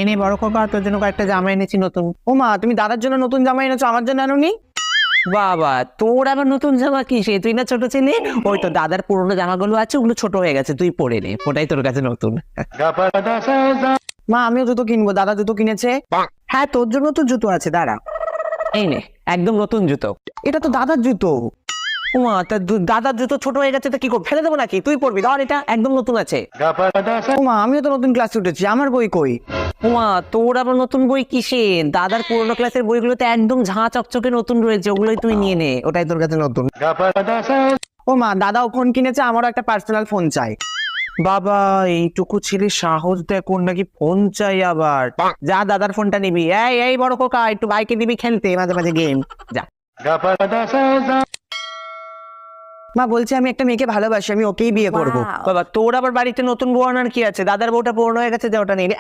এনে বড় খোকা, তোর জন্য কয়েকটা জামা এনেছি নতুন। ও মা, তুমি দাদার জন্য নতুন জামা এনেছো, আমার জন্য আনোনি? বাবা, তোর আবার নতুন জামা কি? সে তুই না ছোট ছেলে। ওই তো দাদার পুরোনো জামাগুলো আছে, ওগুলো ছোট হয়ে গেছে, তুই পরে নে, ওটাই তোর কাছে নতুন। মা, আমিও জুতো কিনবো, দাদা জুতো কিনেছে। হ্যাঁ, তোর জন্য তো জুতো আছে, দাঁড়া। এই নে, একদম নতুন জুতো। এটা তো দাদার জুতো। ওমা, তা দাদার জুতো ছোট হয়ে গেছে, তো কি করবো, ফেলে দেবো নাকি? তুই পরবি, ধর, এটা একদম নতুন আছে। ওমা, আমিও তো নতুন ক্লাসে উঠেছি, আমার বই কই? ওমা, তোর আবার নতুন বই কিসে? দাদার পুরোনো ক্লাসের বইগুলোতে একদম ঝাঁ চকচকে নতুন রয়েছে, ওগুলোই তুই নিয়ে নে, ওটাই তোর কাছে নতুন। ওমা, দাদাও ফোন কিনেছে, আমারও একটা পার্সোনাল ফোন চাই। বাবা, এইটুকু ছেলে সাহস দেখ, ওর নাকি ফোন চাই আবার। যা, দাদার ফোনটা নিবি। এই এই বড় কোকা, একটু বাইকে দিবি খেলতে মাঝে মাঝে গেম। যা। মা, বলছি আমি একটা মেয়েকে ভালোবাসি, আমি ওকেই বিয়ে করবো। বাবা, তোর আবার বাড়িতে নতুন বউ আনার কি আছে? দাদার বউটা পুরনো হয়ে গেছে, যে ওটা নিয়ে নে।